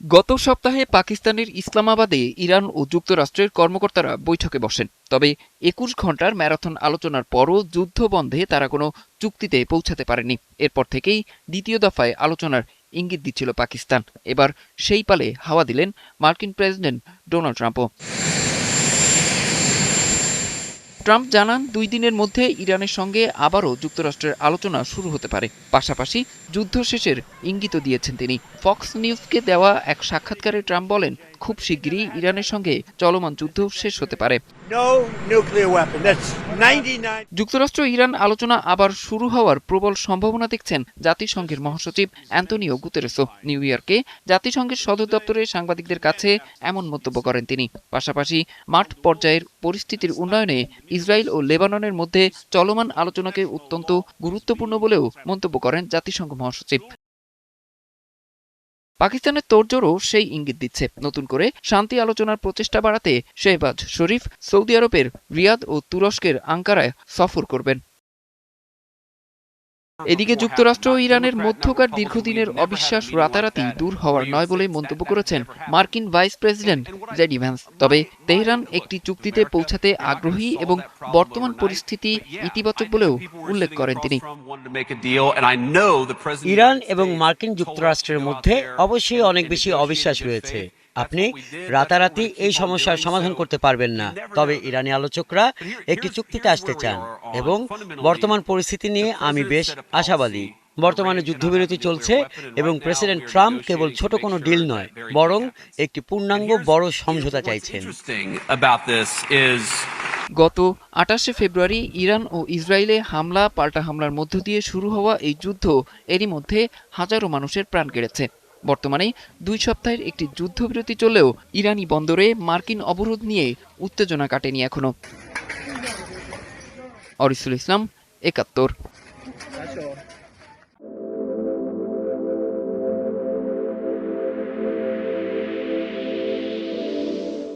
গত সপ্তাহে পাকিস্তানের ইসলামাবাদে ইরান ও যুক্তরাষ্ট্রের কর্মকর্তারা বৈঠকে বসেন। তবে ২১ ঘণ্টার ম্যারাথন আলোচনার পরও যুদ্ধ বন্ধে তারা কোনো চুক্তিতে পৌঁছাতে পারেনি। এরপর থেকেই দ্বিতীয় দফায় আলোচনার ইঙ্গিত দিচ্ছিল পাকিস্তান। এবার সেই পালে হাওয়া দিলেন মার্কিন প্রেসিডেন্ট ডোনাল্ড ট্রাম্পও। ট্রাম্প জানান ২ দিনের মধ্যে ইরানের সঙ্গে আবারও যুক্তরাষ্ট্রের আলোচনা শুরু হতে পারে। পাশাপাশি যুদ্ধ শেষের ইঙ্গিতও দিয়েছেন তিনি। ফক্স নিউজকে দেওয়া এক সাক্ষাৎকারে ট্রাম্প বলেন, খুব শিগগিরই ইরানের সঙ্গে চলমান যুদ্ধ শেষ হতে পারে। যুক্তরাষ্ট্র ইরান আলোচনা আবার শুরু হওয়ার প্রবল সম্ভাবনা দেখছেন জাতিসংঘের মহাসচিব অ্যান্তোনিও গুতেরেসও। নিউ ইয়র্কে জাতিসংঘের সদর দপ্তরে সাংবাদিকদের কাছে এমন মন্তব্য করেন তিনি। পাশাপাশি মাঠ পর্যায়ের পরিস্থিতির উন্নয়নে ইসরায়েল ও লেবাননের মধ্যে চলমান আলোচনাকে অত্যন্ত গুরুত্বপূর্ণ বলেও মন্তব্য করেন জাতিসংঘ মহাসচিব। পাকিস্তানের তোড়জোড়ও সেই ইঙ্গিত দিচ্ছে। নতুন করে শান্তি আলোচনার প্রচেষ্টা বাড়াতে শেহবাজ শরীফ সৌদি আরবের রিয়াদ ও তুরস্কের আঙ্কারায় সফর করবেন। এদিকে যুক্তরাষ্ট্র ও ইরানের মধ্যকার দীর্ঘদিনের অবিশ্বাস রাতারাতি দূর হওয়ার নয় বলে মন্তব্য করেছেন মার্কিন ভাইস প্রেসিডেন্ট জেডি ভ্যান্স। তবে তেহরান একটি চুক্তিতে পৌঁছাতে আগ্রহী এবং বর্তমান পরিস্থিতি ইতিবাচক বলেও উল্লেখ করেন তিনি। ইরান এবং মার্কিন যুক্তরাষ্ট্রের মধ্যে অবশ্যই অনেক বেশি অবিশ্বাস রয়েছে। আপনি রাতারাতি এই সমস্যার সমাধান করতে পারবেন না। তবে ইরানি আলোচকরা একটি চুক্তিতে আসতে চান এবং বর্তমান পরিস্থিতি নিয়ে আমি বেশ আশাবাদী। বর্তমানে যুদ্ধবিরতি চলছে এবং প্রেসিডেন্ট ট্রাম্প কেবল ছোট কোনো ডিল নয়, বরং একটি পূর্ণাঙ্গ বড় সমঝোতা চাইছেন। গত ২৮শে ফেব্রুয়ারি ইরান ও ইসরায়েলে হামলা পাল্টা হামলার মধ্য দিয়ে শুরু হওয়া এই যুদ্ধ এরই মধ্যে হাজারো মানুষের প্রাণ কেড়েছে। বর্তমানে ২ সপ্তাহের একটি যুদ্ধবিরতি চললেও ইরানি বন্দরে মার্কিন অবরোধ নিয়ে উত্তেজনা কাটেনি এখনো। অরিসুল ইসলাম, ৭১।